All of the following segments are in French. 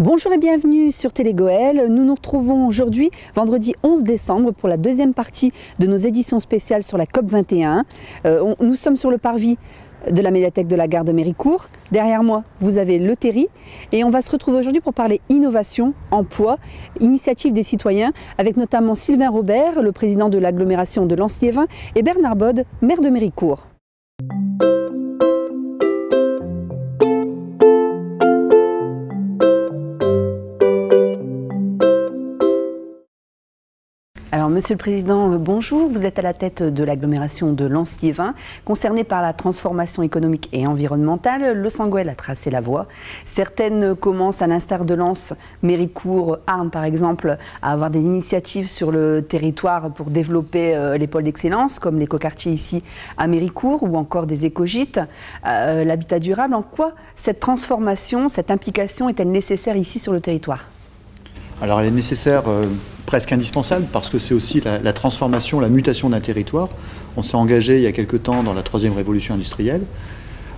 Bonjour et bienvenue sur Télé Goël. Nous nous retrouvons aujourd'hui, vendredi 11 décembre, pour la deuxième partie de nos éditions spéciales sur la COP21. Nous sommes sur le parvis de la médiathèque de la gare de Méricourt. Derrière moi, vous avez le terri. Et on va se retrouver aujourd'hui pour parler innovation, emploi, initiative des citoyens, avec notamment Sylvain Robert, le président de l'agglomération de Lens-Liévin, et Bernard Bode, maire de Méricourt. Alors, Monsieur le Président, bonjour. Vous êtes à la tête de l'agglomération de Lens-Liévin. Concerné par la transformation économique et environnementale, le Sangoël a tracé la voie. Certaines commencent, à l'instar de Lens, Méricourt, Arles par exemple, à avoir des initiatives sur le territoire pour développer les pôles d'excellence, comme l'écoquartier ici à Méricourt, ou encore des écogîtes, l'habitat durable. En quoi cette transformation, cette implication est-elle nécessaire ici sur le territoire ? Alors elle est nécessaire, presque indispensable, parce que c'est aussi la transformation, la mutation d'un territoire. On s'est engagé il y a quelque temps dans la troisième révolution industrielle.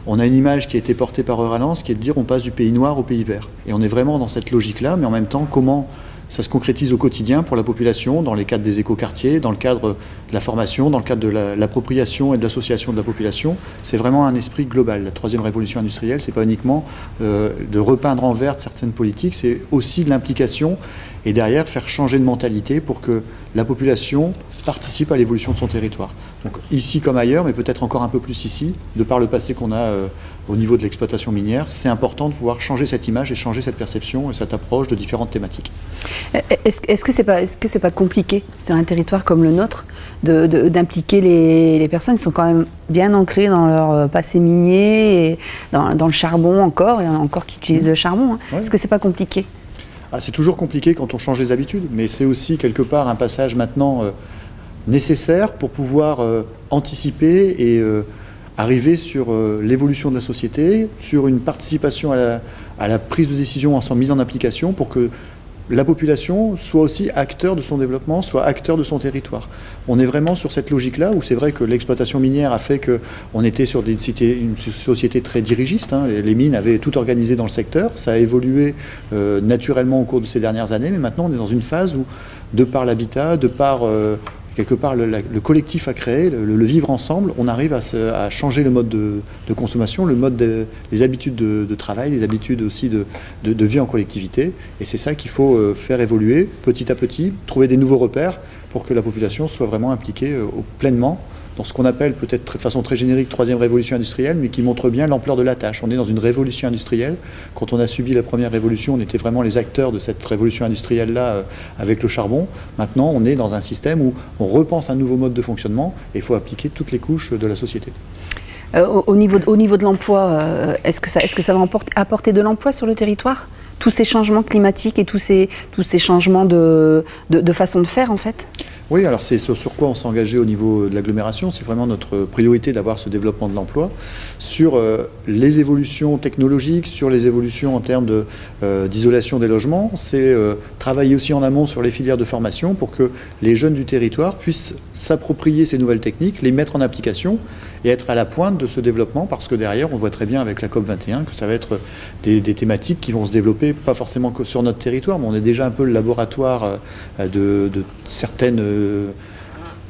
On a une image qui a été portée par Euralens, qui est de dire on passe du pays noir au pays vert. Et on est vraiment dans cette logique-là, mais en même temps, comment ça se concrétise au quotidien pour la population, dans les cadres des écoquartiers, dans le cadre de la formation, dans le cadre de l'appropriation et de l'association de la population. C'est vraiment un esprit global. La troisième révolution industrielle, c'est pas uniquement de repeindre en vert certaines politiques, c'est aussi de l'implication et derrière faire changer de mentalité pour que la population participe à l'évolution de son territoire. Donc ici comme ailleurs, mais peut-être encore un peu plus ici, de par le passé qu'on a au niveau de l'exploitation minière, c'est important de pouvoir changer cette image et changer cette perception et cette approche de différentes thématiques. Est-ce que c'est pas compliqué sur un territoire comme le nôtre d'impliquer les personnes qui sont quand même bien ancrées dans leur passé minier et dans le charbon encore, et encore qui utilisent le charbon, hein. Ouais. Est-ce que c'est pas compliqué ? C'est toujours compliqué quand on change les habitudes, mais c'est aussi quelque part un passage maintenant nécessaire pour pouvoir anticiper et arriver sur l'évolution de la société, sur une participation à la prise de décision en son mise en application pour que la population soit aussi acteur de son développement, soit acteur de son territoire. On est vraiment sur cette logique-là où c'est vrai que l'exploitation minière a fait qu'on était sur une société très dirigiste, hein. Les mines avaient tout organisé dans le secteur, ça a évolué naturellement au cours de ces dernières années, mais maintenant on est dans une phase où, de par l'habitat, de par quelque part le collectif à créer, le vivre ensemble, on arrive à changer le mode de consommation, le mode les habitudes de travail, les habitudes aussi de vie en collectivité. Et c'est ça qu'il faut faire évoluer petit à petit, trouver des nouveaux repères pour que la population soit vraiment impliquée pleinement dans ce qu'on appelle peut-être de façon très générique troisième révolution industrielle, mais qui montre bien l'ampleur de la tâche. On est dans une révolution industrielle. Quand on a subi la première révolution, on était vraiment les acteurs de cette révolution industrielle-là avec le charbon. Maintenant, on est dans un système où on repense un nouveau mode de fonctionnement et il faut appliquer toutes les couches de la société. Au niveau de l'emploi, est-ce que ça va apporter de l'emploi sur le territoire ? Tous ces changements climatiques et tous ces changements de façon de faire, en fait ? Oui, alors c'est sur quoi on s'est engagé au niveau de l'agglomération. C'est vraiment notre priorité d'avoir ce développement de l'emploi sur les évolutions technologiques, sur les évolutions en termes d'isolation des logements. C'est travailler aussi en amont sur les filières de formation pour que les jeunes du territoire puissent s'approprier ces nouvelles techniques, les mettre en application et être à la pointe de ce développement, parce que derrière, on voit très bien avec la COP21 que ça va être des thématiques qui vont se développer, pas forcément que sur notre territoire, mais on est déjà un peu le laboratoire de certaines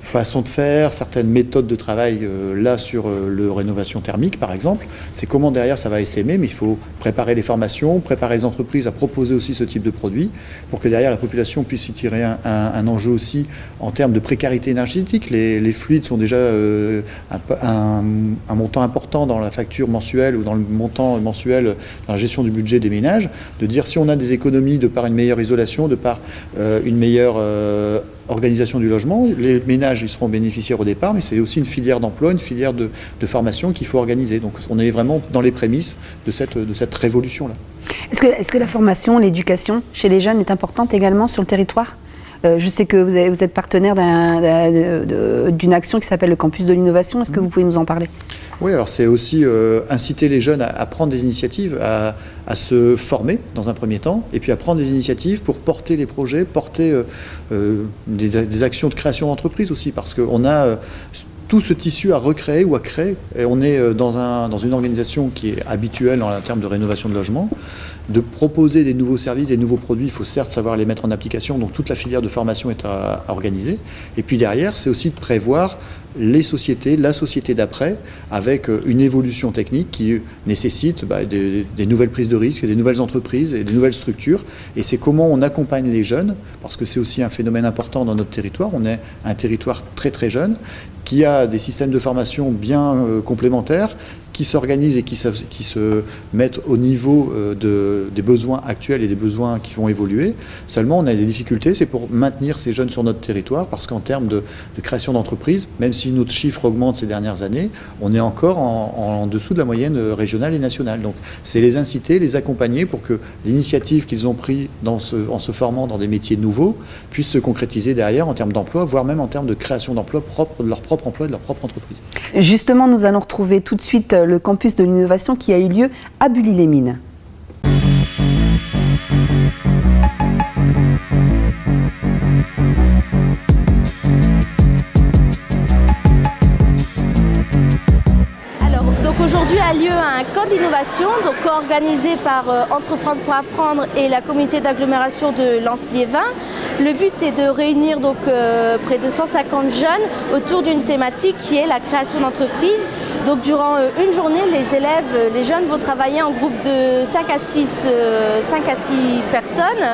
façons de faire, certaines méthodes de travail là sur le rénovation thermique par exemple. C'est comment derrière ça va essaimer, mais il faut préparer les formations, préparer les entreprises à proposer aussi ce type de produit pour que derrière la population puisse y tirer un enjeu aussi en termes de précarité énergétique. Les fluides sont déjà un montant important dans la facture mensuelle ou dans le montant mensuel dans la gestion du budget des ménages, de dire si on a des économies de par une meilleure isolation, de par une meilleure organisation du logement, les ménages ils seront bénéficiaires au départ, mais c'est aussi une filière d'emploi, une filière de formation qu'il faut organiser. Donc on est vraiment dans les prémices de cette révolution-là. Est-ce que la formation, l'éducation chez les jeunes est importante également sur le territoire ? Je sais que vous êtes partenaire d'une action qui s'appelle le Campus de l'innovation. Est-ce que vous pouvez nous en parler ? Oui, alors c'est aussi inciter les jeunes à prendre des initiatives, à se former dans un premier temps, et puis à prendre des initiatives pour porter les projets, porter des actions de création d'entreprise aussi, parce qu'on a tout ce tissu à recréer ou à créer. Et on est dans une organisation qui est habituelle en termes de rénovation de logement, de proposer des nouveaux services, des nouveaux produits. Il faut certes savoir les mettre en application, donc toute la filière de formation est à organiser. Et puis derrière, c'est aussi de prévoir les sociétés, la société d'après, avec une évolution technique qui nécessite des nouvelles prises de risques, des nouvelles entreprises et des nouvelles structures. Et c'est comment on accompagne les jeunes, parce que c'est aussi un phénomène important dans notre territoire. On est un territoire très très jeune, qui a des systèmes de formation bien complémentaires, qui s'organisent et qui se mettent au niveau des besoins actuels et des besoins qui vont évoluer. Seulement, on a des difficultés, c'est pour maintenir ces jeunes sur notre territoire, parce qu'en termes de création d'entreprises, même si notre chiffre augmente ces dernières années, on est encore en dessous de la moyenne régionale et nationale. Donc, c'est les inciter, les accompagner pour que l'initiative qu'ils ont prise en se formant dans des métiers nouveaux puisse se concrétiser derrière en termes d'emploi, voire même en termes de création d'emplois propres, de leur propre emploi, de leur propre entreprise. Justement, nous allons retrouver tout de suite le campus de l'innovation qui a eu lieu à Bully-les-Mines. Aujourd'hui a lieu un camp d'innovation, donc organisé par Entreprendre pour apprendre et la communauté d'agglomération de Lens-Liévin. Le but est de réunir donc près de 150 jeunes autour d'une thématique qui est la création d'entreprises. Donc durant une journée, les jeunes vont travailler en groupe de 5 à 6 personnes.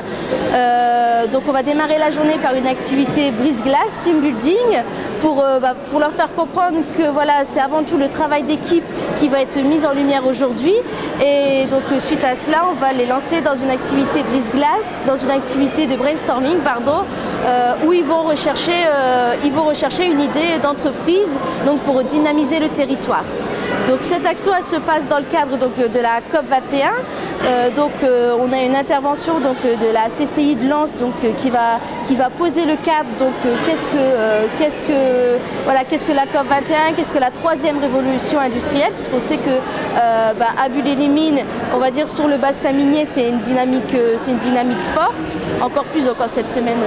Donc on va démarrer la journée par une activité brise-glace, team building, pour leur faire comprendre que voilà, c'est avant tout le travail d'équipe qui va être mis en lumière aujourd'hui. Et donc suite à cela, on va les lancer dans une activité brise-glace, dans une activité de brainstorming, où ils vont rechercher une idée d'entreprise donc pour dynamiser le territoire. Donc cette action elle se passe dans le cadre donc, de la COP 21. On a une intervention donc, de la CCI de Lens donc, qui va poser le cadre. Donc qu'est-ce que la COP 21, qu'est-ce que la troisième révolution industrielle, puisqu'on sait que à Bully-les-Mines, on va dire sur le bassin minier, c'est une dynamique forte, encore plus donc, en cette semaine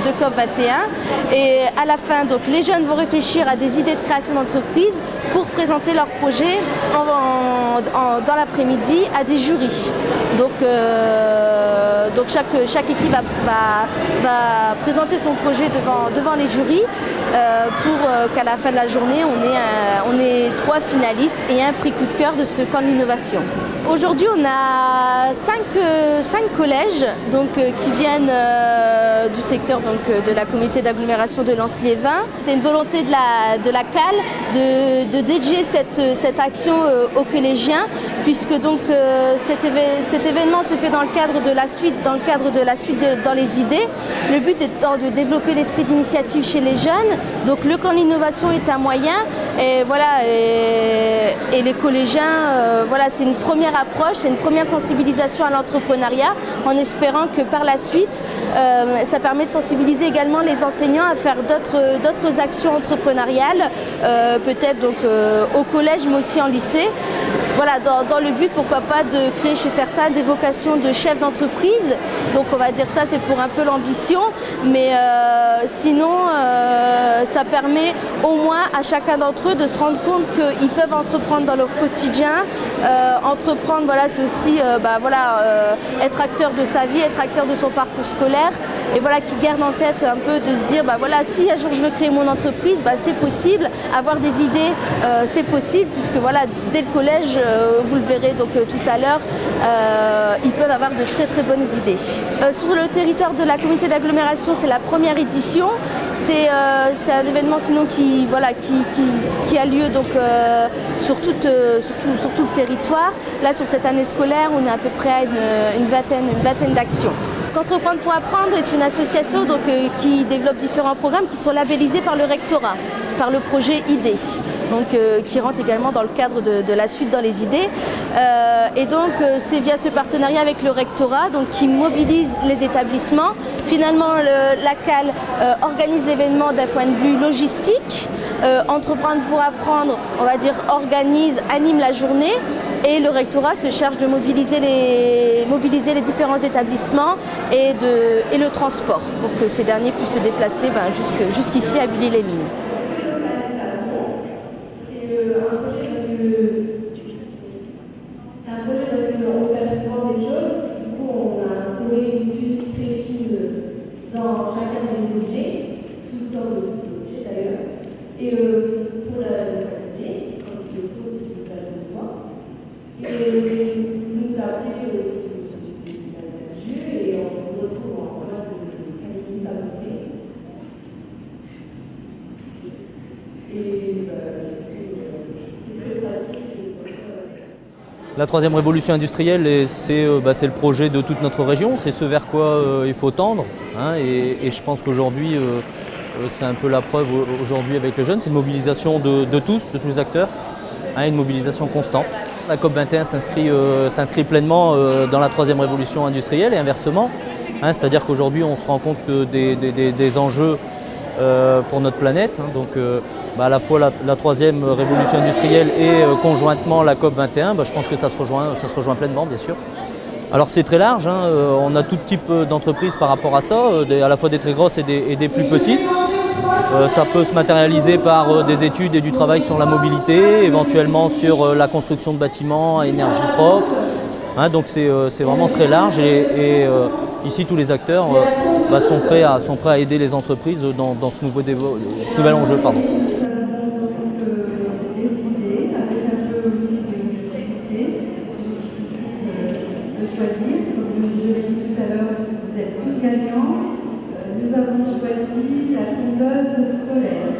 de COP 21. Et à la fin, donc, les jeunes vont réfléchir à des idées de création d'entreprise pour présenter leur projet dans l'après-midi à des jurys. Donc chaque équipe va présenter son projet devant les jurys pour qu'à la fin de la journée, on ait 3 finalistes et un prix coup de cœur de ce camp de l'innovation. Aujourd'hui, on a 5 collèges donc, qui viennent du secteur donc, de la communauté d'agglomération de Lens-Liévin. C'est une volonté de la CAL de dédier cette action aux collégiens, puisque donc, cet événement se fait dans le cadre de la suite dans les idées. Le but étant de développer l'esprit d'initiative chez les jeunes. Donc le camp de l'innovation est un moyen, et voilà, et les collégiens, voilà, c'est une première approche, c'est une première sensibilisation à l'entrepreneuriat, en espérant que par la suite, ça permet de sensibiliser également les enseignants à faire d'autres actions entrepreneuriales, peut-être donc au collège, mais aussi en lycée. Voilà, dans le but, pourquoi pas, de créer chez certains des vocations de chef d'entreprise. Donc on va dire ça, c'est pour un peu l'ambition, mais sinon, ça permet au moins à chacun d'entre eux de se rendre compte qu'ils peuvent entreprendre dans leur quotidien. Entreprendre, voilà, c'est aussi être acteur de sa vie, être acteur de son parcours scolaire, et voilà, qui garde en tête un peu de se dire, voilà, si un jour je veux créer mon entreprise, c'est possible, avoir des idées, c'est possible, puisque voilà, dès le collège, vous le verrez donc tout à l'heure, ils peuvent avoir de très très bonnes idées. Sur le territoire de la communauté d'agglomération, c'est la première édition. C'est un événement sinon qui a lieu donc, sur tout le territoire. Là, sur cette année scolaire, on est à peu près à une vingtaine d'actions. Entreprendre pour apprendre est une association donc, qui développe différents programmes qui sont labellisés par le rectorat, par le projet IDEE, donc, qui rentre également dans le cadre de la suite dans les idées. Et donc c'est via ce partenariat avec le rectorat donc, qui mobilise les établissements. Finalement, la CAL organise l'événement d'un point de vue logistique. Entreprendre pour apprendre, on va dire, anime la journée, et le rectorat se charge de mobiliser les différents établissements et le transport pour que ces derniers puissent se déplacer jusqu'ici à Bully-les-Mines. La troisième révolution industrielle, c'est le projet de toute notre région, c'est ce vers quoi il faut tendre. Hein, et je pense qu'aujourd'hui, c'est un peu la preuve aujourd'hui avec les jeunes, c'est une mobilisation de tous les acteurs, hein, une mobilisation constante. La COP21 s'inscrit pleinement dans la troisième révolution industrielle et inversement. Hein, c'est-à-dire qu'aujourd'hui, on se rend compte des enjeux pour notre planète. Hein, donc, à la fois la troisième révolution industrielle et conjointement la COP21, je pense que ça se rejoint pleinement, bien sûr. Alors c'est très large, hein, on a tout type d'entreprises par rapport à ça, à la fois des très grosses et des plus petites. Ça peut se matérialiser par des études et du travail sur la mobilité, éventuellement sur la construction de bâtiments à énergie propre. Hein, donc c'est vraiment très large et ici tous les acteurs sont prêts à aider les entreprises dans ce nouvel enjeu. Pardon. Nous avons choisi la tondeuse solaire.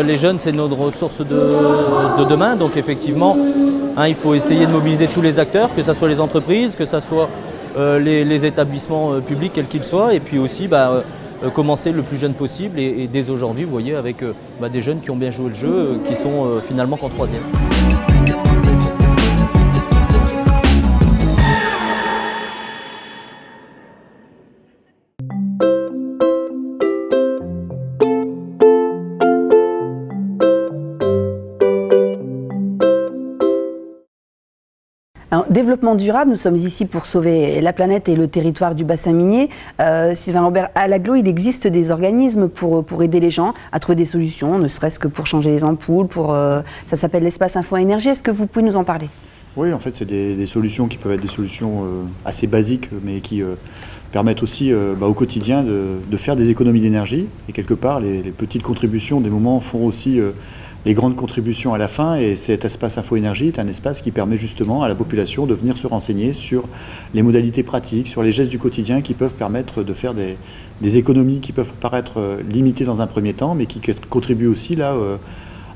Les jeunes, c'est notre ressource de demain, donc effectivement, hein, il faut essayer de mobiliser tous les acteurs, que ce soit les entreprises, que ce soit les établissements publics, quels qu'ils soient, et puis aussi commencer le plus jeune possible et dès aujourd'hui, vous voyez, avec des jeunes qui ont bien joué le jeu, qui sont finalement qu'en troisième. Alors, développement durable, nous sommes ici pour sauver la planète et le territoire du bassin minier. Sylvain Robert, à l'Agglo, il existe des organismes pour aider les gens à trouver des solutions, ne serait-ce que pour changer les ampoules, ça s'appelle l'espace Info Énergie. Est-ce que vous pouvez nous en parler? Oui, en fait, c'est des solutions qui peuvent être des solutions assez basiques, mais qui permettent aussi au quotidien de faire des économies d'énergie. Et quelque part, les petites contributions, des moments, font aussi les grandes contributions à la fin, et cet espace Info Énergie est un espace qui permet justement à la population de venir se renseigner sur les modalités pratiques, sur les gestes du quotidien qui peuvent permettre de faire des économies qui peuvent paraître limitées dans un premier temps, mais qui contribuent aussi là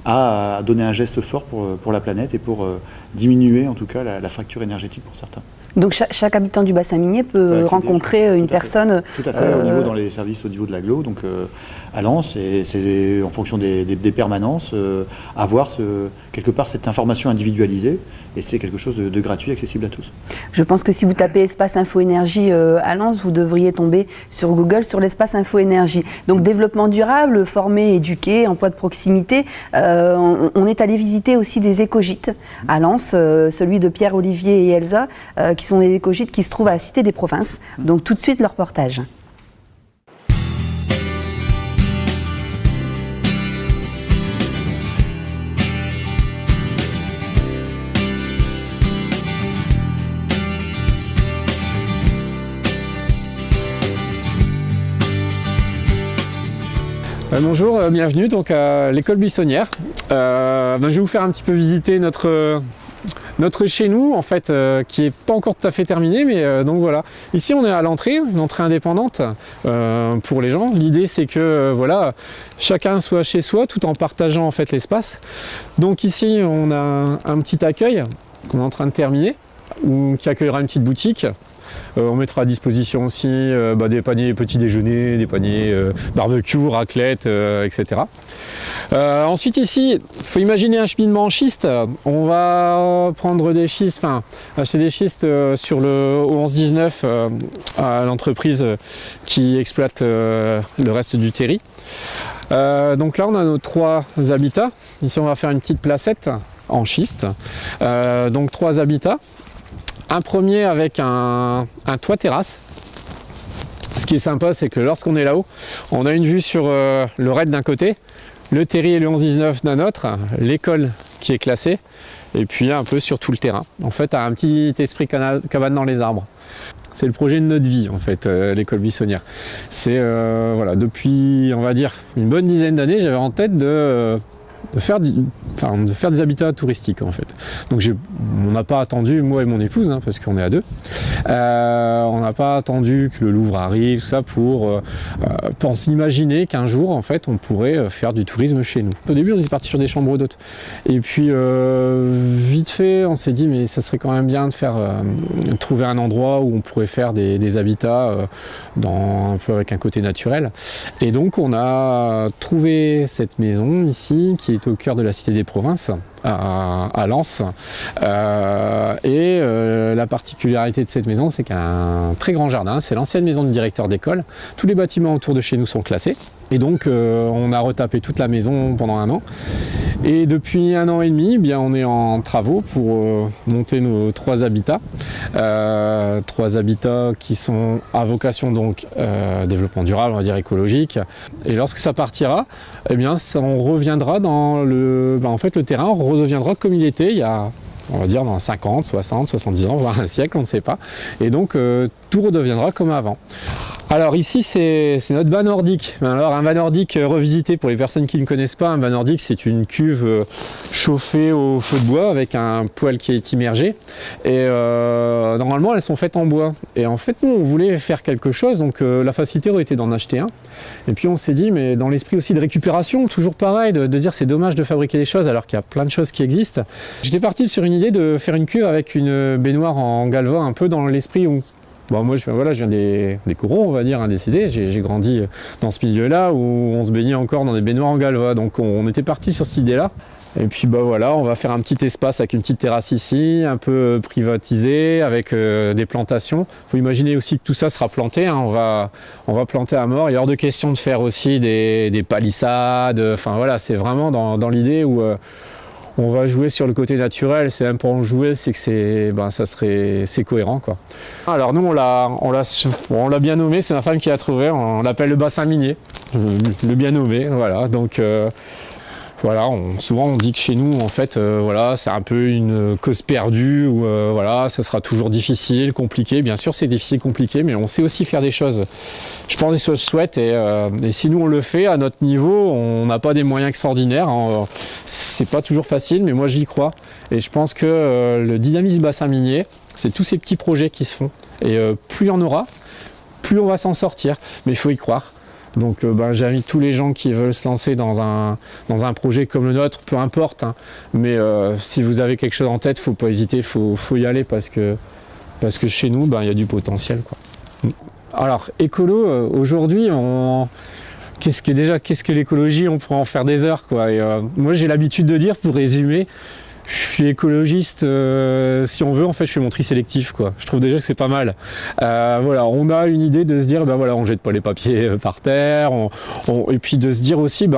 à donner un geste fort pour la planète et pour diminuer en tout cas la fracture énergétique pour certains. Donc chaque habitant du bassin minier peut rencontrer une personne. Tout à fait, dans les services au niveau de l'Agglo, donc à Lens, et c'est en fonction des permanences, avoir quelque part cette information individualisée, et c'est quelque chose de gratuit, accessible à tous. Je pense que si vous tapez espace Info Énergie à Lens, vous devriez tomber sur Google sur l'espace Info Énergie. Donc développement durable, former, éduquer, emploi de proximité. On est allé visiter aussi des écogîtes à Lens, celui de Pierre-Olivier et Elsa, qui sont des écogîtes qui se trouvent à la Cité des Provinces. Donc tout de suite leur reportage. Bonjour, bienvenue donc à l'école buissonnière. Je vais vous faire un petit peu visiter notre chez nous, en fait, qui n'est pas encore tout à fait terminé, mais donc voilà. Ici, on est à l'entrée, une entrée indépendante pour les gens. L'idée, c'est que voilà, chacun soit chez soi, tout en partageant en fait l'espace. Donc ici, on a un petit accueil qu'on est en train de terminer, qui accueillera une petite boutique. On mettra à disposition aussi des paniers petit déjeuner, des paniers barbecue, raclette, etc. Ensuite ici, il faut imaginer un cheminement en schiste. On va prendre des schistes, acheter des schistes sur le 11-19 à l'entreprise qui exploite le reste du terri. Donc là on a nos 3 habitats. Ici on va faire une petite placette en schiste. Donc 3 habitats. Un premier avec un toit terrasse. Ce qui est sympa, c'est que lorsqu'on est là-haut, on a une vue sur le raid d'un côté, le terri et le 11-19 d'un autre, l'école qui est classée, et puis un peu sur tout le terrain. En fait, un petit esprit cabane dans les arbres. C'est le projet de notre vie, en fait, l'école buissonnière. C'est, voilà, depuis, on va dire, une bonne dizaine d'années, j'avais en tête de faire des habitats touristiques en fait. Donc on n'a pas attendu, moi et mon épouse, hein, parce qu'on est à deux, on n'a pas attendu que le Louvre arrive, tout ça, pour s'imaginer qu'un jour en fait on pourrait faire du tourisme chez nous. Au début on était parti sur des chambres d'hôtes et puis vite fait on s'est dit mais ça serait quand même bien de trouver un endroit où on pourrait faire des habitats un peu avec un côté naturel. Et donc on a trouvé cette maison ici qui est au cœur de la Cité des Provinces à Lens. La particularité de cette maison, c'est qu'il y a un très grand jardin. C'est l'ancienne maison du directeur d'école. Tous les bâtiments autour de chez nous sont classés. Et donc on a retapé toute la maison pendant 1 an. Et depuis 1 an et demi, bien, on est en travaux pour monter nos 3 habitats. 3 habitats qui sont à vocation donc développement durable, on va dire écologique. Et lorsque ça partira, eh bien, on reviendra dans en fait, le terrain redeviendra comme il était il y a, on va dire, dans 50, 60, 70 ans, voire un siècle, on ne sait pas. Et donc tout redeviendra comme avant. Alors ici c'est notre bain nordique. Alors un bain nordique revisité pour les personnes qui ne connaissent pas, un bain nordique c'est une cuve chauffée au feu de bois avec un poêle qui est immergé et normalement elles sont faites en bois. Et en fait nous on voulait faire quelque chose, donc la facilité aurait été d'en acheter un. Et puis on s'est dit, mais dans l'esprit aussi de récupération, toujours pareil, de dire c'est dommage de fabriquer des choses alors qu'il y a plein de choses qui existent. J'étais parti sur une idée de faire une cuve avec une baignoire en galva, un peu dans l'esprit où moi je viens des corons, on va dire, décidés. J'ai grandi dans ce milieu-là où on se baignait encore dans des baignoires en galva. Donc on était parti sur cette idée-là. Et puis voilà, on va faire un petit espace avec une petite terrasse ici, un peu privatisé, avec des plantations. Il faut imaginer aussi que tout ça sera planté, hein. On va planter à mort. Il y a hors de question de faire aussi des palissades. Enfin voilà, c'est vraiment dans l'idée où on va jouer sur le côté naturel. C'est même pas en jouer, c'est que c'est cohérent, quoi. Alors nous on l'a bien nommé, c'est ma femme qui l'a trouvé. On l'appelle le bassin minier, le bien nommé. Voilà, donc voilà, souvent on dit que chez nous en fait voilà, c'est un peu une cause perdue où voilà, ça sera toujours difficile, compliqué. Bien sûr c'est difficile, compliqué, mais on sait aussi faire des choses, je pense, des choses chouettes et si nous on le fait à notre niveau, on n'a pas des moyens extraordinaires, hein. C'est pas toujours facile, mais moi j'y crois et je pense que le dynamisme bassin minier, c'est tous ces petits projets qui se font et plus il y en aura, plus on va s'en sortir, mais il faut y croire. Donc j'invite tous les gens qui veulent se lancer dans un projet comme le nôtre, peu importe, hein. Mais si vous avez quelque chose en tête, faut pas hésiter, faut y aller parce que chez nous, il y a du potentiel, quoi. Alors écolo, aujourd'hui, qu'est-ce que l'écologie? On pourrait en faire des heures, quoi. Et moi j'ai l'habitude de dire, pour résumer, je suis écologiste, si on veut, en fait je fais mon tri sélectif, quoi. Je trouve déjà que c'est pas mal. Voilà, on a une idée de se dire, voilà, on jette pas les papiers par terre, et puis de se dire aussi,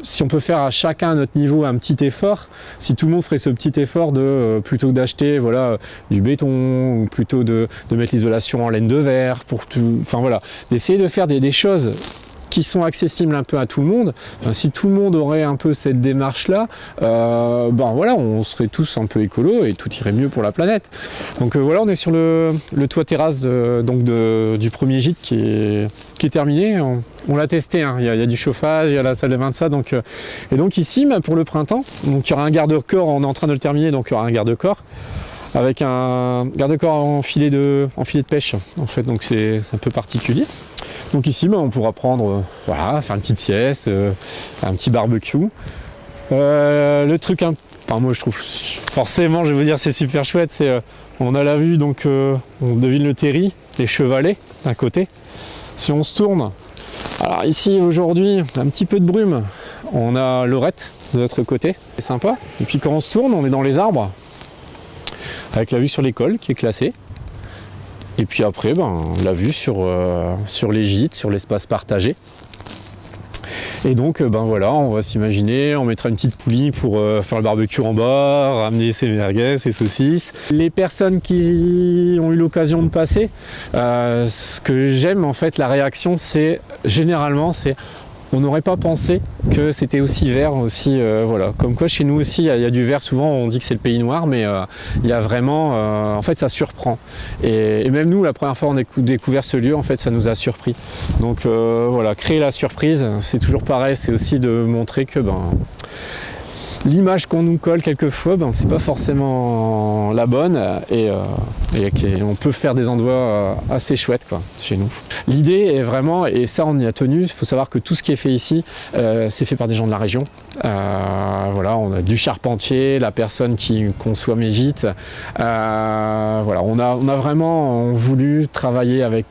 si on peut faire à chacun à notre niveau un petit effort, si tout le monde ferait ce petit effort de, plutôt que d'acheter voilà, du béton, ou plutôt de mettre l'isolation en laine de verre, enfin voilà, d'essayer de faire des choses qui sont accessibles un peu à tout le monde. Si tout le monde aurait un peu cette démarche-là, voilà, on serait tous un peu écolo et tout irait mieux pour la planète. Donc voilà, on est sur le toit terrasse du premier gîte qui est terminé. On l'a testé, hein. Il y a du chauffage, il y a la salle de bain de ça. Et donc ici, pour le printemps, donc il y aura un garde-corps, on est en train de le terminer, donc il y aura un garde-corps avec un garde-corps en filet de pêche, en fait, donc c'est un peu particulier. Donc ici, on pourra prendre, voilà, faire une petite sieste, un petit barbecue. Le truc, moi je trouve, forcément, je vais vous dire, c'est super chouette, c'est, on a la vue, donc on devine le terri, les chevalets d'un côté. Si on se tourne, alors ici aujourd'hui, un petit peu de brume, on a Lorette de l'autre côté, c'est sympa. Et puis quand on se tourne, on est dans les arbres, avec la vue sur l'école qui est classée. Et puis après, la vue sur les gîtes, sur l'espace partagé. Et donc, voilà, on va s'imaginer, on mettra une petite poulie pour faire le barbecue en bas, ramener ses merguez, ses saucisses. Les personnes qui ont eu l'occasion de passer, ce que j'aime en fait, la réaction, c'est généralement, on n'aurait pas pensé que c'était aussi vert aussi, voilà. Comme quoi chez nous aussi, il y a du vert, souvent on dit que c'est le pays noir, mais il y a vraiment, en fait ça surprend. Et même nous, la première fois on a découvert ce lieu, en fait ça nous a surpris. Donc voilà, créer la surprise, c'est toujours pareil, c'est aussi de montrer que l'image qu'on nous colle quelquefois, c'est pas forcément la bonne et on peut faire des endroits assez chouettes chez nous. L'idée est vraiment, et ça on y a tenu, il faut savoir que tout ce qui est fait ici, c'est fait par des gens de la région. Voilà, on a du charpentier, la personne qui conçoit mes gîtes. Voilà, on a vraiment voulu travailler avec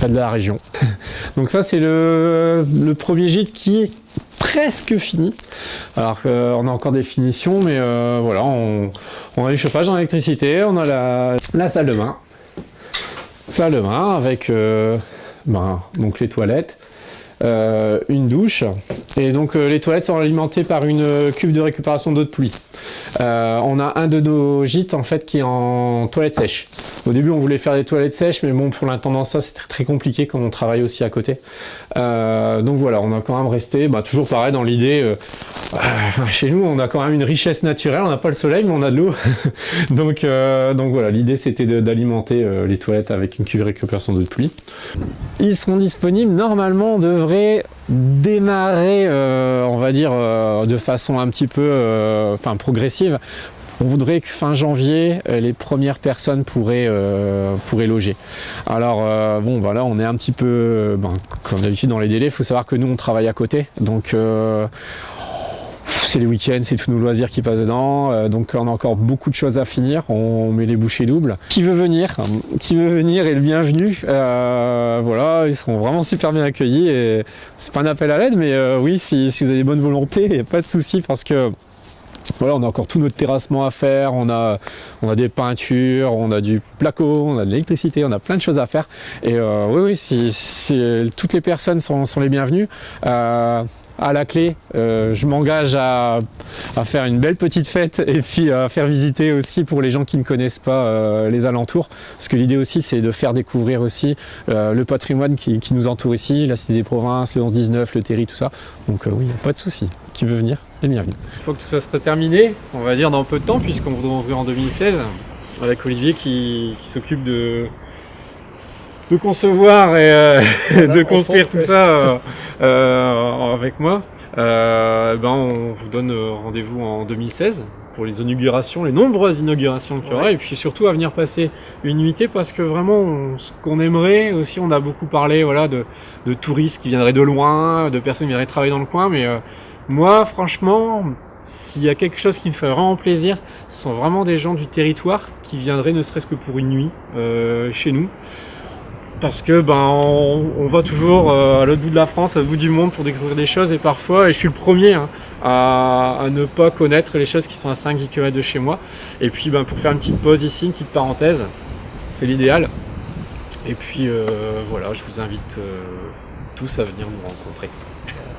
de la région. Donc ça c'est le premier gîte qui est presque fini. Alors qu'on a encore des finitions, mais voilà, on a du chauffage en électricité, on a la salle de bain. Salle de bain avec donc les toilettes, une douche. Et donc les toilettes sont alimentées par une cuve de récupération d'eau de pluie. On a un de nos gîtes en fait qui est en toilette sèche. Au début on voulait faire des toilettes sèches, mais bon, pour l'intendant ça c'est très compliqué comme on travaille aussi à côté. Donc voilà, on a quand même resté toujours pareil dans l'idée. Chez nous on a quand même une richesse naturelle, on n'a pas le soleil mais on a de l'eau. donc voilà, l'idée c'était d'alimenter les toilettes avec une cuve de récupération d'eau de pluie. Ils seront disponibles, normalement on devrait démarrer on va dire de façon un petit peu progressive. On voudrait que fin janvier, les premières personnes pourraient loger. Alors voilà, on est un petit peu, comme d'habitude dans les délais, il faut savoir que nous on travaille à côté, donc c'est les week-ends, c'est tous nos loisirs qui passent dedans, donc on a encore beaucoup de choses à finir, on met les bouchées doubles. Qui veut venir est le bienvenu, voilà, ils seront vraiment super bien accueillis, et c'est pas un appel à l'aide, mais oui, si vous avez bonne volonté, il n'y a pas de souci, parce que voilà, on a encore tout notre terrassement à faire, on a des peintures, on a du placo, on a de l'électricité, on a plein de choses à faire. Et oui, toutes les personnes sont les bienvenues. À la clé, je m'engage à faire une belle petite fête et puis à faire visiter aussi pour les gens qui ne connaissent pas les alentours. Parce que l'idée aussi, c'est de faire découvrir aussi le patrimoine qui nous entoure ici, la Cité des Provinces, le 11-19, le Terry, tout ça. Donc oui, pas de souci. Qui veut venir est bienvenu. Une fois que tout ça sera terminé, on va dire dans peu de temps, puisqu'on voudrait ouvrir en 2016, avec Olivier qui s'occupe de concevoir et de construire tout ça avec moi. On vous donne rendez-vous en 2016 pour les inaugurations, les nombreuses inaugurations qu'il y aura, et puis surtout à venir passer une nuitée, parce que vraiment ce qu'on aimerait aussi, on a beaucoup parlé de touristes qui viendraient de loin, de personnes qui viendraient travailler dans le coin, mais moi franchement, s'il y a quelque chose qui me fait vraiment plaisir, ce sont vraiment des gens du territoire qui viendraient ne serait-ce que pour une nuit chez nous. Parce que on va toujours à l'autre bout de la France, à l'autre bout du monde pour découvrir des choses, et parfois, et je suis le premier à ne pas connaître les choses qui sont à 5-10 km de chez moi. Et puis pour faire une petite pause ici, une petite parenthèse, c'est l'idéal. Et puis voilà, je vous invite tous à venir nous rencontrer.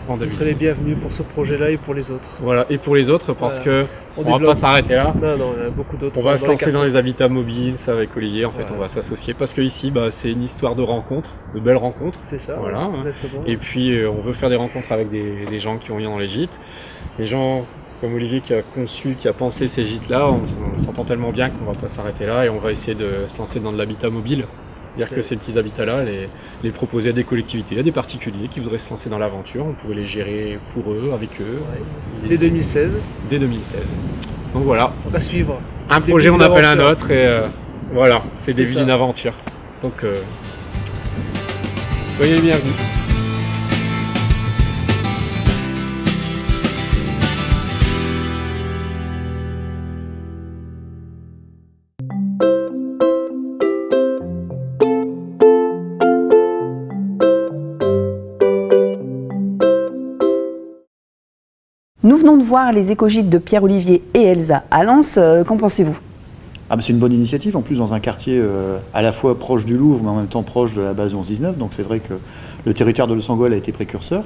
Vous serez les bienvenus pour ce projet-là et pour les autres. Voilà, et pour les autres, parce que on va pas s'arrêter là. Non, il y en a beaucoup d'autres. On va se lancer dans les habitats mobiles, ça avec Olivier, en fait, on va s'associer, parce que ici, c'est une histoire de rencontres, de belles rencontres. C'est ça, voilà. Exactement. Et puis, on veut faire des rencontres avec des gens qui ont rien dans les gîtes. Les gens comme Olivier qui a conçu, qui a pensé ces gîtes-là, on s'entend tellement bien qu'on va pas s'arrêter là, et on va essayer de se lancer dans de l'habitat mobile. C'est-à-dire que ces petits habitats-là, les proposer à des collectivités, à des particuliers qui voudraient se lancer dans l'aventure. On pourrait les gérer pour eux, avec eux. Ouais. Dès 2016. Dès 2016. Donc voilà. On va suivre. Un projet, on appelle un autre, et voilà, c'est le début d'une aventure. Donc, soyez les bienvenus. Nous venons de voir les écogîtes de Pierre-Olivier et Elsa à Lens. Qu'en pensez-vous ? C'est une bonne initiative, en plus dans un quartier à la fois proche du Louvre, mais en même temps proche de la base 11-19. Donc c'est vrai que le territoire de Losanguel a été précurseur,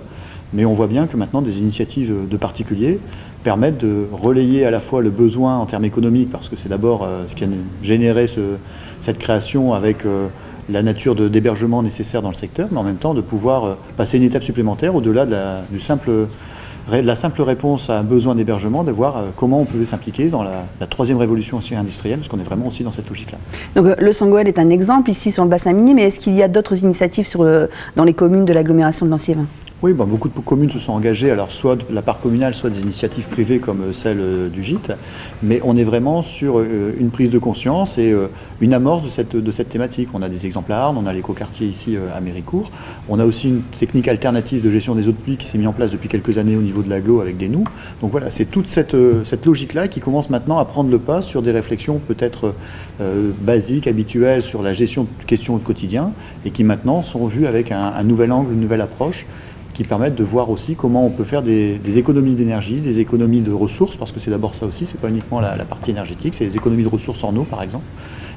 mais on voit bien que maintenant des initiatives de particuliers permettent de relayer à la fois le besoin en termes économiques, parce que c'est d'abord ce qui a généré cette création avec la nature d'hébergement nécessaire dans le secteur, mais en même temps de pouvoir passer une étape supplémentaire au-delà de la simple réponse à un besoin d'hébergement, de voir comment on pouvait s'impliquer dans la troisième révolution aussi industrielle, parce qu'on est vraiment aussi dans cette logique-là. Donc Losanguel est un exemple ici sur le bassin minier, mais est-ce qu'il y a d'autres initiatives dans les communes de l'agglomération de Lens-Liévin ? Oui, beaucoup de communes se sont engagées, alors soit de la part communale, soit des initiatives privées comme celle du gîte, mais on est vraiment sur une prise de conscience et une amorce de cette thématique. On a des exemples à Arnes, on a l'écoquartier ici à Méricourt, on a aussi une technique alternative de gestion des eaux de pluie qui s'est mise en place depuis quelques années au niveau de l'agglo avec des noues. Donc voilà, c'est toute cette logique-là qui commence maintenant à prendre le pas sur des réflexions peut-être basiques, habituelles sur la gestion de questions au quotidien et qui maintenant sont vues avec un nouvel angle, une nouvelle approche qui permettent de voir aussi comment on peut faire des économies d'énergie, des économies de ressources, parce que c'est d'abord ça aussi, c'est pas uniquement la partie énergétique, c'est les économies de ressources en eau par exemple,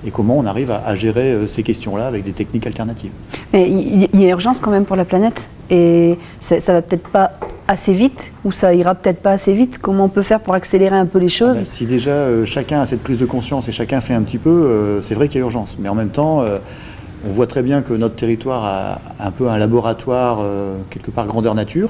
et comment on arrive à gérer ces questions-là avec des techniques alternatives. Mais il y a urgence quand même pour la planète, et ça va peut-être pas assez vite, ou ça ira peut-être pas assez vite. Comment on peut faire pour accélérer un peu les choses? Si déjà chacun a cette prise de conscience et chacun fait un petit peu, c'est vrai qu'il y a urgence, mais en même temps, on voit très bien que notre territoire a un peu un laboratoire, quelque part grandeur nature,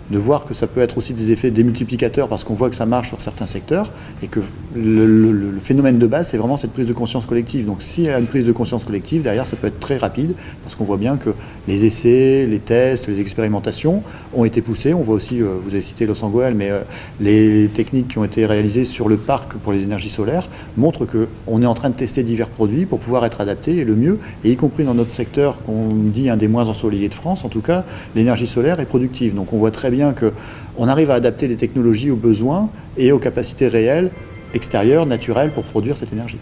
de voir que ça peut être aussi des effets démultiplicateurs parce qu'on voit que ça marche sur certains secteurs et que le phénomène de base, c'est vraiment cette prise de conscience collective. Donc s'il y a une prise de conscience collective, derrière, ça peut être très rapide parce qu'on voit bien que les essais, les tests, les expérimentations ont été poussés. On voit aussi, vous avez cité Los Angeles, mais les techniques qui ont été réalisées sur le parc pour les énergies solaires montrent qu'on est en train de tester divers produits pour pouvoir être adaptés et le mieux, et y compris dans notre secteur qu'on dit un des moins ensoleillés de France, en tout cas, l'énergie solaire est productive. Donc on voit très bien qu'on arrive à adapter les technologies aux besoins et aux capacités réelles, extérieures, naturelles pour produire cette énergie.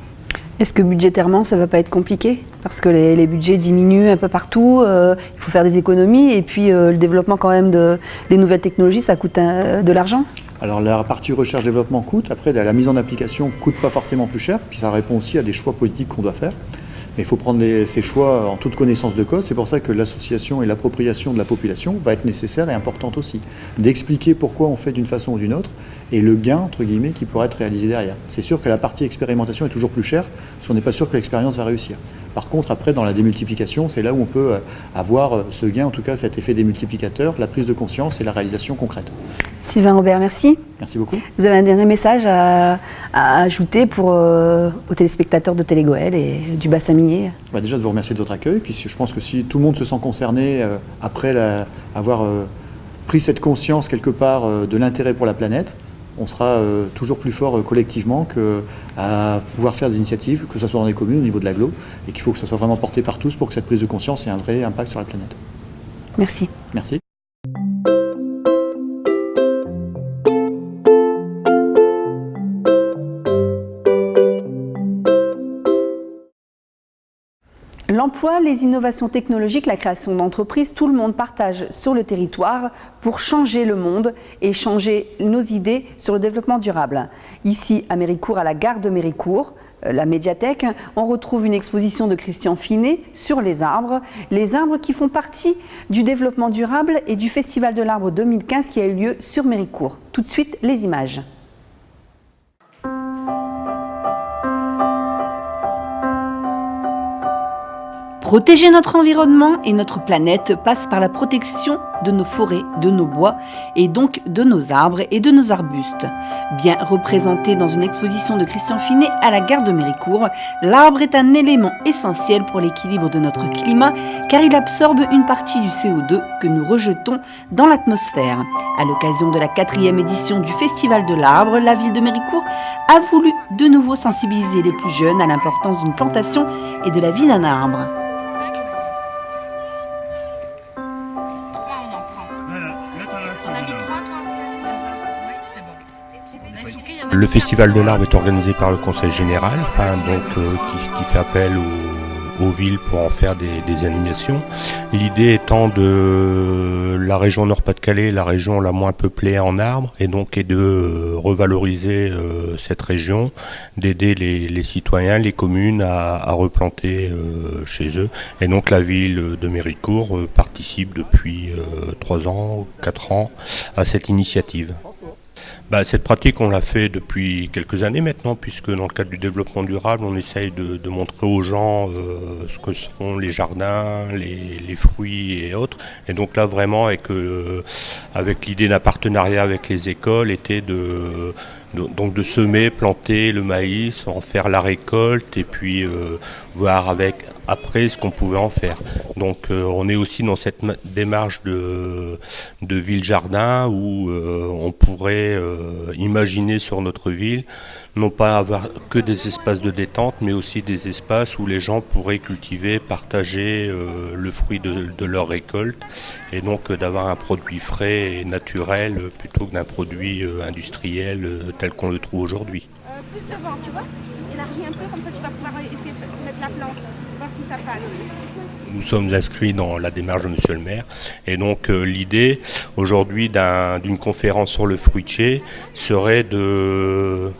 Est-ce que budgétairement, ça ne va pas être compliqué? Parce que les budgets diminuent un peu partout, il faut faire des économies, et puis le développement quand même des nouvelles technologies, ça coûte de l'argent? Alors la partie recherche-développement coûte, après la mise en application ne coûte pas forcément plus cher, puis ça répond aussi à des choix politiques qu'on doit faire. Mais il faut prendre ces choix en toute connaissance de cause. C'est pour ça que l'association et l'appropriation de la population va être nécessaire et importante aussi. D'expliquer pourquoi on fait d'une façon ou d'une autre et le gain, entre guillemets, qui pourrait être réalisé derrière. C'est sûr que la partie expérimentation est toujours plus chère si on n'est pas sûr que l'expérience va réussir. Par contre, après, dans la démultiplication, c'est là où on peut avoir ce gain, en tout cas cet effet démultiplicateur, la prise de conscience et la réalisation concrète. Sylvain Robert, merci. Merci beaucoup. Vous avez un dernier message à ajouter aux téléspectateurs de Télégoël et du bassin minier? Déjà de vous remercier de votre accueil, puis je pense que si tout le monde se sent concerné après avoir pris cette conscience quelque part de l'intérêt pour la planète, on sera toujours plus fort collectivement qu'à pouvoir faire des initiatives, que ce soit dans les communes, au niveau de l'agglo, et qu'il faut que ça soit vraiment porté par tous pour que cette prise de conscience ait un vrai impact sur la planète. Merci. Merci. L'emploi, les innovations technologiques, la création d'entreprises, tout le monde partage sur le territoire pour changer le monde et changer nos idées sur le développement durable. Ici, à Méricourt, à la gare de Méricourt, la médiathèque, on retrouve une exposition de Christian Finet sur les arbres qui font partie du développement durable et du Festival de l'Arbre 2015 qui a eu lieu sur Méricourt. Tout de suite, les images. Protéger notre environnement et notre planète passe par la protection de nos forêts, de nos bois et donc de nos arbres et de nos arbustes. Bien représenté dans une exposition de Christian Finet à la gare de Méricourt, l'arbre est un élément essentiel pour l'équilibre de notre climat car il absorbe une partie du CO2 que nous rejetons dans l'atmosphère. À l'occasion de la 4e édition du Festival de l'Arbre, la ville de Méricourt a voulu de nouveau sensibiliser les plus jeunes à l'importance d'une plantation et de la vie d'un arbre. Le Festival de l'Arbre est organisé par le Conseil Général, qui fait appel aux villes pour en faire des animations. L'idée étant de la région Nord-Pas-de-Calais, la région la moins peuplée en arbres, et donc est de revaloriser cette région, d'aider les citoyens, les communes à replanter chez eux. Et donc la ville de Méricourt participe depuis 3 ans, 4 ans à cette initiative. Cette pratique, on l'a fait depuis quelques années maintenant, puisque dans le cadre du développement durable, on essaye de montrer aux gens ce que sont les jardins, les fruits et autres. Et donc là, vraiment, avec l'idée d'un partenariat avec les écoles, était de semer, planter le maïs, en faire la récolte, et puis voir avec après ce qu'on pouvait en faire. Donc on est aussi dans cette démarche de ville-jardin où on pourrait imaginer sur notre ville, non pas avoir que des espaces de détente, mais aussi des espaces où les gens pourraient cultiver, partager le fruit de leur récolte, et donc d'avoir un produit frais et naturel plutôt que d'un produit industriel tel qu'on le trouve aujourd'hui. Plus devant, tu vois, élargis un peu, comme ça tu vas pouvoir essayer de mettre la plante, voir si ça passe. Nous sommes inscrits dans la démarche de Monsieur le maire, et donc l'idée aujourd'hui d'une conférence sur le fruitier serait de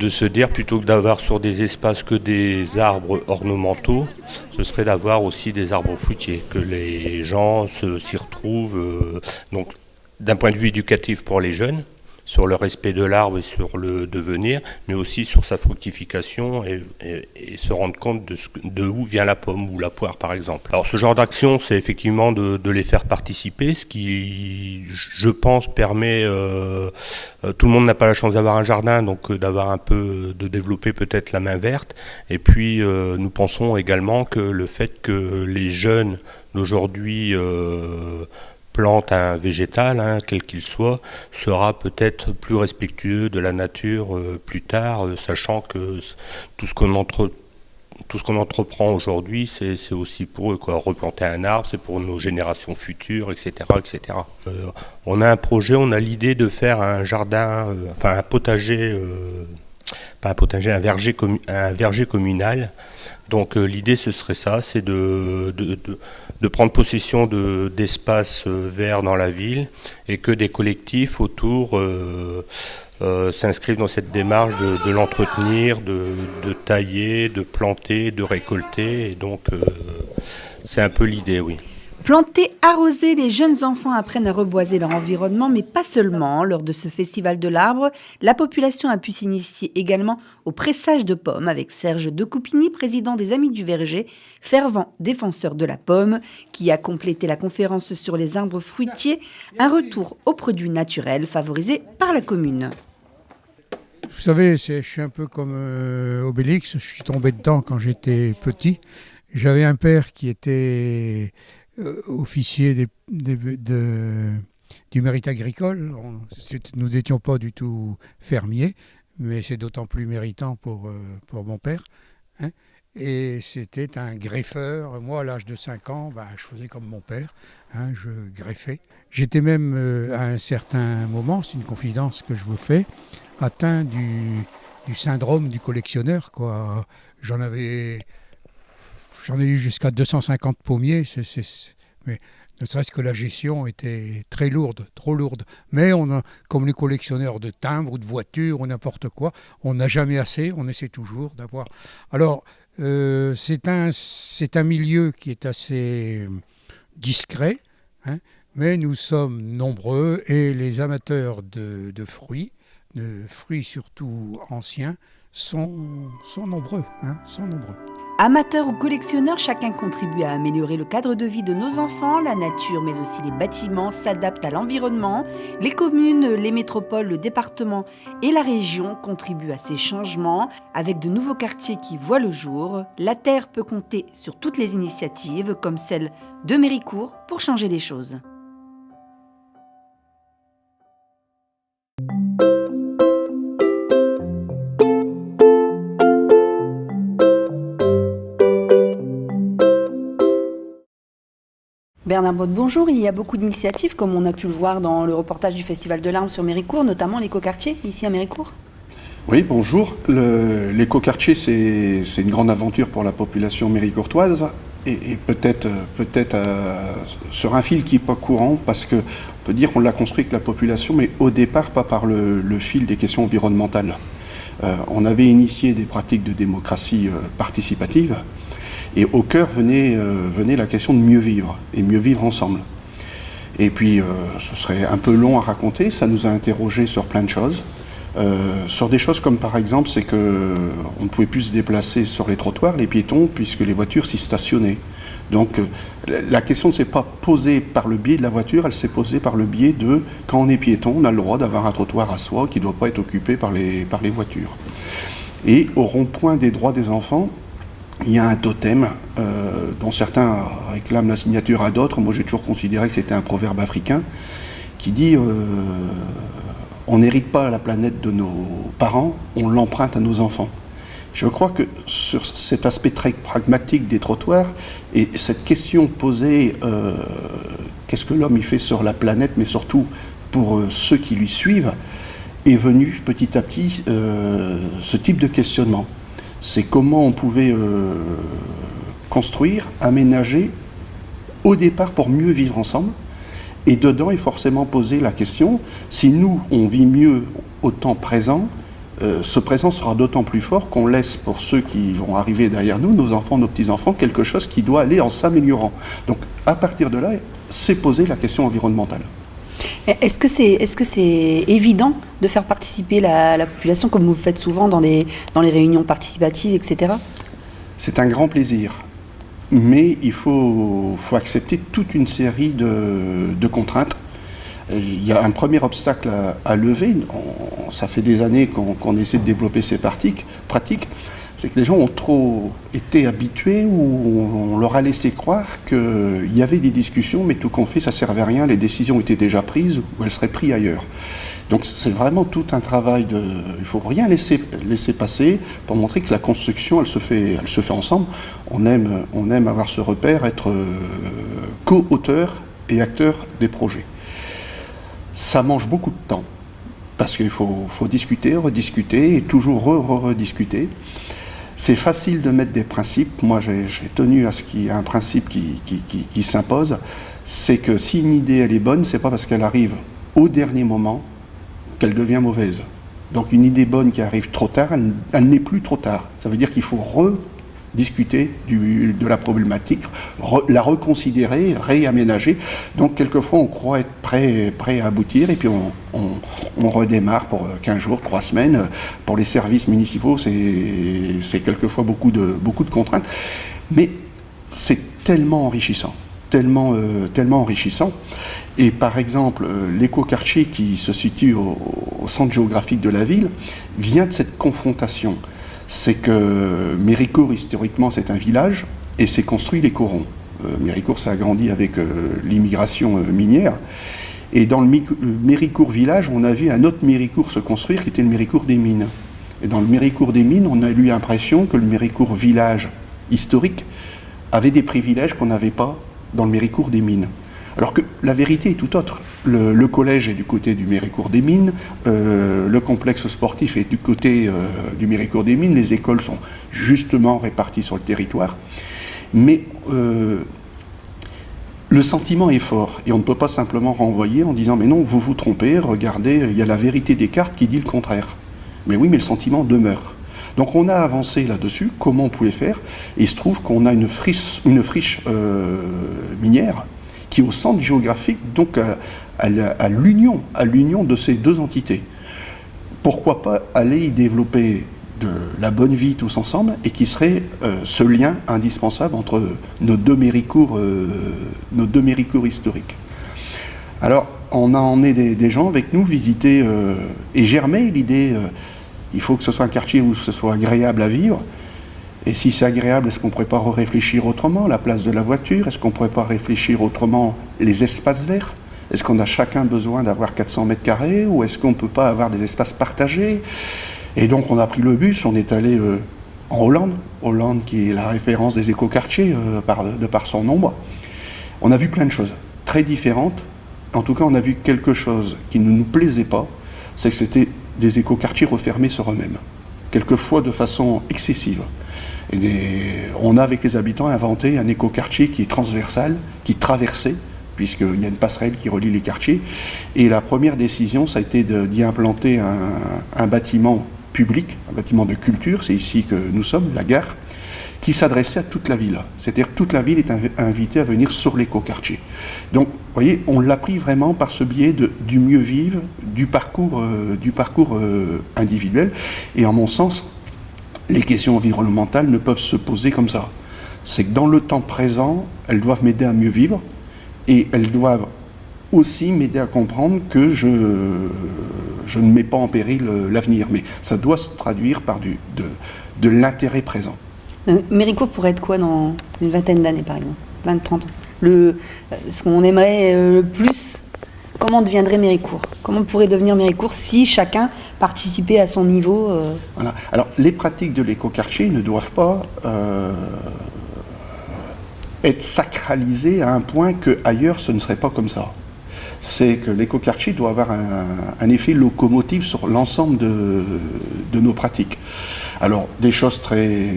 se dire, plutôt que d'avoir sur des espaces que des arbres ornementaux, ce serait d'avoir aussi des arbres fruitiers, que les gens s'y retrouvent, donc d'un point de vue éducatif pour les jeunes, sur le respect de l'arbre et sur le devenir, mais aussi sur sa fructification et se rendre compte de où vient la pomme ou la poire par exemple. Alors ce genre d'action, c'est effectivement de les faire participer, ce qui, je pense, permet, tout le monde n'a pas la chance d'avoir un jardin, donc d'avoir un peu, de développer peut-être la main verte, et puis nous pensons également que le fait que les jeunes d'aujourd'hui plante un végétal, quel qu'il soit, sera peut-être plus respectueux de la nature plus tard, sachant que tout ce qu'on entreprend aujourd'hui, c'est aussi pour eux, quoi. Replanter un arbre, c'est pour nos générations futures, etc. etc. On a un projet, on a l'idée de faire un jardin, un potager, pas un potager, un verger communal. Donc l'idée ce serait ça, c'est de prendre possession d'espaces verts dans la ville et que des collectifs autour s'inscrivent dans cette démarche de l'entretenir, de tailler, de planter, de récolter. Et donc c'est un peu l'idée, oui. Planter, arroser, les jeunes enfants apprennent à reboiser leur environnement, mais pas seulement. Lors de ce festival de l'arbre, la population a pu s'initier également au pressage de pommes avec Serge Decoupigny, président des Amis du Verger, fervent défenseur de la pomme, qui a complété la conférence sur les arbres fruitiers, un retour aux produits naturels favorisés par la commune. Vous savez, je suis un peu comme Obélix, je suis tombé dedans quand j'étais petit. J'avais un père qui était officier du mérite agricole. Nous n'étions pas du tout fermiers, mais c'est d'autant plus méritant pour mon père. Et c'était un greffeur. Moi, à l'âge de 5 ans, je faisais comme mon père, je greffais. J'étais même, à un certain moment, c'est une confidence que je vous fais, atteint du syndrome du collectionneur, quoi. J'en ai eu jusqu'à 250 pommiers, mais ne serait-ce que la gestion était très lourde, trop lourde. Mais comme les collectionneurs de timbres ou de voitures ou n'importe quoi, on n'a jamais assez, on essaie toujours d'avoir. Alors, c'est un milieu qui est assez discret, mais nous sommes nombreux et les amateurs de fruits surtout anciens, sont nombreux, sont nombreux. Amateurs ou collectionneurs, chacun contribue à améliorer le cadre de vie de nos enfants. La nature, mais aussi les bâtiments, s'adaptent à l'environnement. Les communes, les métropoles, le département et la région contribuent à ces changements. Avec de nouveaux quartiers qui voient le jour, la Terre peut compter sur toutes les initiatives, comme celle de Méricourt, pour changer les choses. Bernard Botte, bonjour. Il y a beaucoup d'initiatives, comme on a pu le voir dans le reportage du Festival de l'Arbre sur Méricourt, notamment l'écoquartier, ici à Méricourt. Oui, bonjour. L'écoquartier, c'est une grande aventure pour la population méricourtoise et peut-être sur un fil qui n'est pas courant, parce qu'on peut dire qu'on l'a construit avec la population, mais au départ, pas par le fil des questions environnementales. On avait initié des pratiques de démocratie participative, et au cœur venait la question de mieux vivre, et mieux vivre ensemble. Et puis, ce serait un peu long à raconter, ça nous a interrogés sur plein de choses. Sur des choses comme par exemple, c'est qu'on ne pouvait plus se déplacer sur les trottoirs, les piétons, puisque les voitures s'y stationnaient. Donc la question ne s'est pas posée par le biais de la voiture, elle s'est posée par le biais de, quand on est piéton, on a le droit d'avoir un trottoir à soi qui ne doit pas être occupé par les voitures. Et au rond-point des droits des enfants, il y a un totem dont certains réclament la signature à d'autres. Moi, j'ai toujours considéré que c'était un proverbe africain qui dit on n'hérite pas la planète de nos parents, on l'emprunte à nos enfants. Je crois que sur cet aspect très pragmatique des trottoirs et cette question posée, qu'est-ce que l'homme y fait sur la planète, mais surtout pour ceux qui lui suivent, est venu petit à petit ce type de questionnement. C'est comment on pouvait construire, aménager, au départ pour mieux vivre ensemble. Et dedans est forcément posé la question, si nous, on vit mieux au temps présent, ce présent sera d'autant plus fort qu'on laisse pour ceux qui vont arriver derrière nous, nos enfants, nos petits-enfants, quelque chose qui doit aller en s'améliorant. Donc à partir de là, c'est poser la question environnementale. Est-ce que c'est évident de faire participer la population, comme vous le faites souvent dans les réunions participatives, etc. C'est un grand plaisir. Mais il faut accepter toute une série de contraintes. Et il y a un premier obstacle à lever. Ça fait des années qu'on essaie de développer ces pratiques. C'est que les gens ont trop été habitués ou on leur a laissé croire qu'il y avait des discussions, mais tout qu'on fait, ça ne servait à rien. Les décisions étaient déjà prises ou elles seraient prises ailleurs. Donc c'est vraiment tout un travail il ne faut rien laisser passer pour montrer que la construction, elle se fait ensemble. On aime avoir ce repère, être co-auteur et acteur des projets. Ça mange beaucoup de temps, parce qu'il faut discuter, rediscuter et toujours rediscuter. C'est facile de mettre des principes. Moi, j'ai tenu à ce qu'il y ait un principe qui s'impose. C'est que si une idée, elle est bonne, c'est pas parce qu'elle arrive au dernier moment qu'elle devient mauvaise. Donc une idée bonne qui arrive trop tard, elle n'est plus trop tard. Ça veut dire qu'il faut rediscuter de la problématique, la reconsidérer, réaménager. Donc quelquefois on croit être prêt à aboutir et puis on redémarre pour 15 jours, 3 semaines. Pour les services municipaux, c'est quelquefois beaucoup de contraintes. Mais c'est tellement enrichissant. Tellement enrichissant. Et par exemple, l'écoquartier qui se situe au centre géographique de la ville vient de cette confrontation. C'est que Méricourt, historiquement, c'est un village et c'est construit les corons. Méricourt s'est agrandi avec l'immigration minière. Et dans le Méricourt village, on a vu un autre Méricourt se construire qui était le Méricourt des mines. Et dans le Méricourt des mines, on a eu l'impression que le Méricourt village historique avait des privilèges qu'on n'avait pas dans le Méricourt des mines. Alors que la vérité est tout autre. Le collège est du côté du Méricourt des mines, le complexe sportif est du côté du Méricourt des mines, les écoles sont justement réparties sur le territoire. Mais le sentiment est fort et on ne peut pas simplement renvoyer en disant « mais non, vous vous trompez, regardez, il y a la vérité des cartes qui dit le contraire ». Mais oui, mais le sentiment demeure. Donc on a avancé là-dessus, comment on pouvait faire, et il se trouve qu'on a une friche minière qui est au centre géographique, donc à l'union de ces deux entités. Pourquoi pas aller y développer de la bonne vie tous ensemble, et qui serait ce lien indispensable entre nos deux Méricourt historiques. Alors, on a emmené des gens avec nous visiter et germer l'idée il faut que ce soit un quartier où ce soit agréable à vivre. Et si c'est agréable, est-ce qu'on ne pourrait pas réfléchir autrement la place de la voiture? Est-ce qu'on ne pourrait pas réfléchir autrement les espaces verts? Est-ce qu'on a chacun besoin d'avoir 400 mètres carrés ou est-ce qu'on ne peut pas avoir des espaces partagés? Et donc on a pris le bus, on est allé en Hollande qui est la référence des écoquartiers de par son nombre. On a vu plein de choses très différentes. En tout cas, on a vu quelque chose qui ne nous plaisait pas, c'est que c'était des écoquartiers refermés sur eux-mêmes, quelquefois de façon excessive. On a, avec les habitants, inventé un écoquartier qui est transversal, qui traversait, puisqu'il y a une passerelle qui relie les quartiers. Et la première décision, ça a été d'y implanter un bâtiment public, un bâtiment de culture, c'est ici que nous sommes, la gare, qui s'adressait à toute la ville. C'est-à-dire toute la ville est invitée à venir sur l'écoquartier. Donc, vous voyez, on l'a pris vraiment par ce biais du mieux vivre, du parcours individuel. Et en mon sens, les questions environnementales ne peuvent se poser comme ça. C'est que dans le temps présent, elles doivent m'aider à mieux vivre et elles doivent aussi m'aider à comprendre que je ne mets pas en péril l'avenir. Mais ça doit se traduire par de l'intérêt présent. Méricourt pourrait être quoi dans une vingtaine d'années, par exemple, 20-30 ans? Ce qu'on aimerait le plus, comment deviendrait Méricourt? Comment pourrait devenir Méricourt si chacun participait à son niveau Voilà. Alors, les pratiques de l'écoquartier ne doivent pas être sacralisées à un point qu'ailleurs, ce ne serait pas comme ça. C'est que l'écoquartier doit avoir un effet locomotive sur l'ensemble de nos pratiques. Alors, des choses très,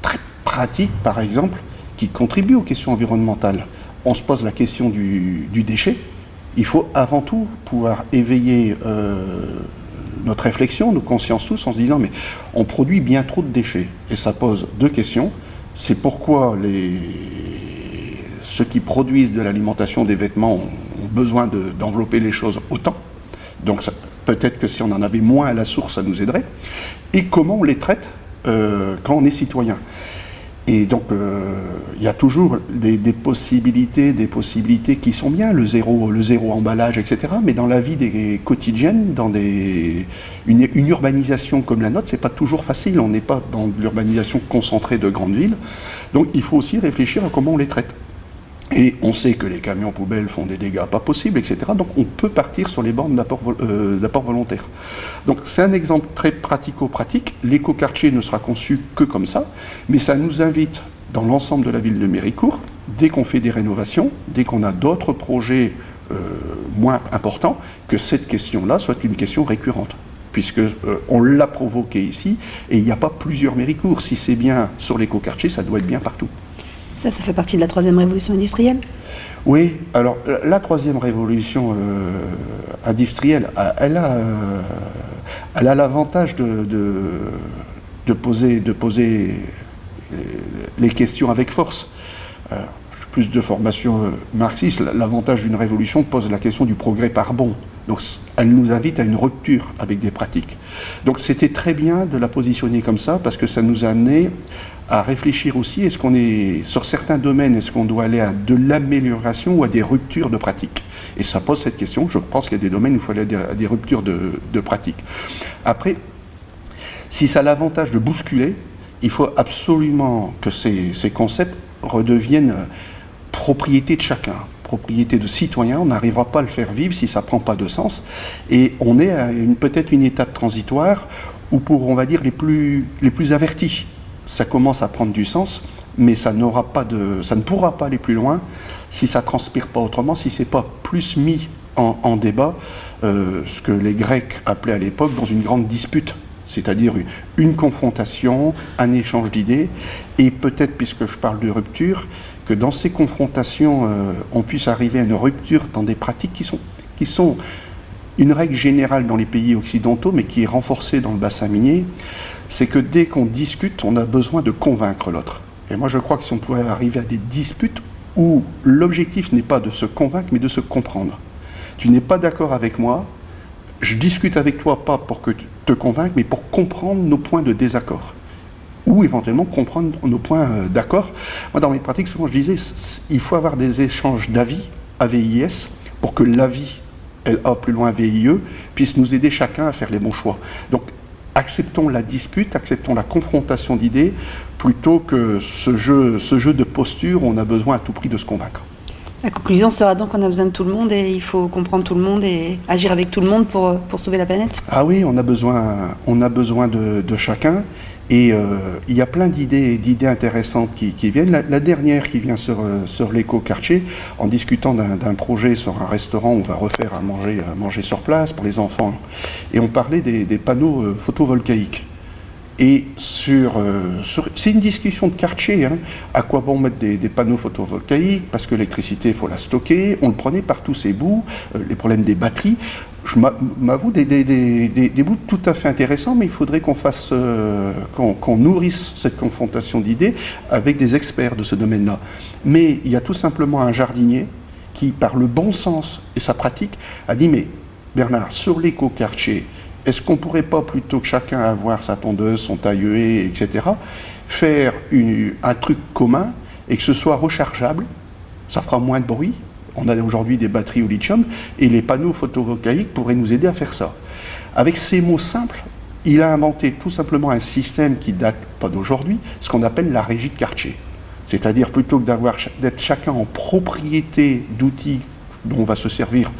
très pratiques, par exemple, qui contribuent aux questions environnementales. On se pose la question du déchet. Il faut avant tout pouvoir éveiller notre réflexion, nos consciences tous, en se disant mais on produit bien trop de déchets. Et ça pose deux questions. C'est pourquoi ceux qui produisent de l'alimentation, des vêtements, ont besoin d'envelopper les choses autant. Donc peut-être que si on en avait moins à la source, ça nous aiderait. Et comment on les traite quand on est citoyen. Et donc, il y a toujours des possibilités qui sont bien, le zéro emballage, etc. Mais dans la vie quotidienne, dans une urbanisation comme la nôtre, c'est pas toujours facile. On n'est pas dans l'urbanisation concentrée de grandes villes. Donc, il faut aussi réfléchir à comment on les traite. Et on sait que les camions poubelles font des dégâts pas possibles, etc. Donc on peut partir sur les bornes d'apport volontaire. Donc c'est un exemple très pratico-pratique. L'écoquartier ne sera conçu que comme ça, mais ça nous invite dans l'ensemble de la ville de Méricourt, dès qu'on fait des rénovations, dès qu'on a d'autres projets moins importants, que cette question-là soit une question récurrente. Puisque on l'a provoqué ici, et il n'y a pas plusieurs Méricourt. Si c'est bien sur l'écoquartier, ça doit être bien partout. Ça fait partie de la troisième révolution industrielle? Oui, alors la troisième révolution industrielle, elle a l'avantage de poser les questions avec force. Plus de formation marxiste, l'avantage d'une révolution pose la question du progrès par bond. Donc elle nous invite à une rupture avec des pratiques. Donc c'était très bien de la positionner comme ça, parce que ça nous a amené à réfléchir aussi, est-ce qu'on est, sur certains domaines, est-ce qu'on doit aller à de l'amélioration ou à des ruptures de pratiques? Et ça pose cette question. Je pense qu'il y a des domaines où il faut aller à des ruptures de pratiques. Après, si ça a l'avantage de bousculer, il faut absolument que ces concepts redeviennent propriété de chacun, propriété de citoyen. On n'arrivera pas à le faire vivre si ça ne prend pas de sens. Et on est à peut-être une étape transitoire où pour, on va dire, les plus avertis, ça commence à prendre du sens, mais ça ne pourra pas aller plus loin si ça ne transpire pas autrement, si ce n'est pas plus mis en débat, ce que les Grecs appelaient à l'époque dans une grande dispute, c'est-à-dire une confrontation, un échange d'idées, et peut-être, puisque je parle de rupture, que dans ces confrontations, on puisse arriver à une rupture dans des pratiques qui sont une règle générale dans les pays occidentaux, mais qui est renforcée dans le bassin minier. C'est que dès qu'on discute, on a besoin de convaincre l'autre. Et moi, je crois que si on pouvait arriver à des disputes où l'objectif n'est pas de se convaincre, mais de se comprendre. Tu n'es pas d'accord avec moi, je discute avec toi pas pour que tu te convainques, mais pour comprendre nos points de désaccord. Ou éventuellement comprendre nos points d'accord. Moi, dans mes pratiques, souvent, je disais, il faut avoir des échanges d'avis, AVIS, pour que l'avis, LA plus loin VIE, puisse nous aider chacun à faire les bons choix. Donc, acceptons la dispute, acceptons la confrontation d'idées, plutôt que ce jeu de posture où on a besoin à tout prix de se convaincre. La conclusion sera donc qu'on a besoin de tout le monde et il faut comprendre tout le monde et agir avec tout le monde pour sauver la planète? Ah oui, on a besoin de chacun. Et il y a plein d'idées intéressantes qui viennent. La dernière qui vient sur l'écoquartier, en discutant d'un projet sur un restaurant où on va refaire à manger sur place pour les enfants. Et on parlait des panneaux photovoltaïques. Et c'est une discussion de quartier. Hein. À quoi bon mettre des panneaux photovoltaïques? Parce que l'électricité, il faut la stocker. On le prenait par tous ses bouts. Les problèmes des batteries. Je m'avoue des bouts tout à fait intéressants, mais il faudrait qu'on nourrisse cette confrontation d'idées avec des experts de ce domaine-là. Mais il y a tout simplement un jardinier qui, par le bon sens et sa pratique, a dit « Mais Bernard, sur l'écoquartier, est-ce qu'on ne pourrait pas, plutôt que chacun avoir sa tondeuse, son taille-haie, etc., faire un truc commun et que ce soit rechargeable, ça fera moins de bruit. On a aujourd'hui des batteries au lithium et les panneaux photovoltaïques pourraient nous aider à faire ça. » Avec ces mots simples, il a inventé tout simplement un système qui date pas d'aujourd'hui, ce qu'on appelle la régie de quartier. C'est-à-dire plutôt que d'être chacun en propriété d'outils dont on va se servir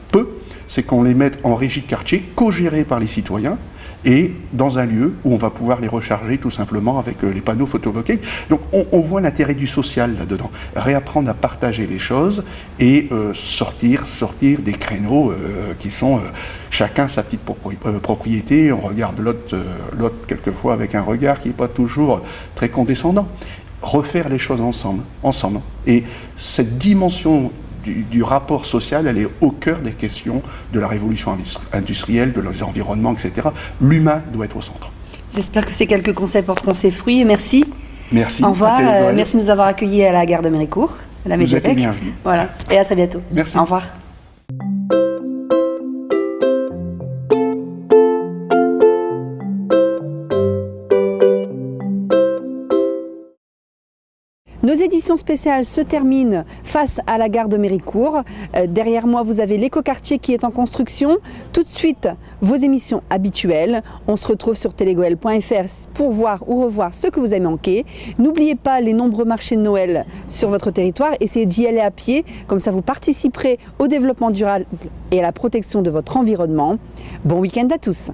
peu, c'est qu'on les mette en régie de quartier, co-gérés par les citoyens, et dans un lieu où on va pouvoir les recharger tout simplement avec les panneaux photovoltaïques. Donc on voit l'intérêt du social là-dedans. Réapprendre à partager les choses et sortir des créneaux qui sont chacun sa petite propriété. On regarde l'autre quelquefois avec un regard qui n'est pas toujours très condescendant. Refaire les choses ensemble. Et cette dimension du rapport social, elle est au cœur des questions de la révolution industrielle, de l'environnement, etc. L'humain doit être au centre. J'espère que ces quelques conseils porteront ses fruits. Merci. Merci. Au revoir. Merci de nous avoir accueillis à la gare de Méricourt, à la Médiathèque. Vous êtes les bienvenus. Voilà. Et à très bientôt. Merci. Au revoir. Nos éditions spéciales se terminent face à la gare de Méricourt. Derrière moi, vous avez l'écoquartier qui est en construction. Tout de suite, vos émissions habituelles. On se retrouve sur telegoel.fr pour voir ou revoir ce que vous avez manqué. N'oubliez pas les nombreux marchés de Noël sur votre territoire. Essayez d'y aller à pied. Comme ça, vous participerez au développement durable et à la protection de votre environnement. Bon week-end à tous.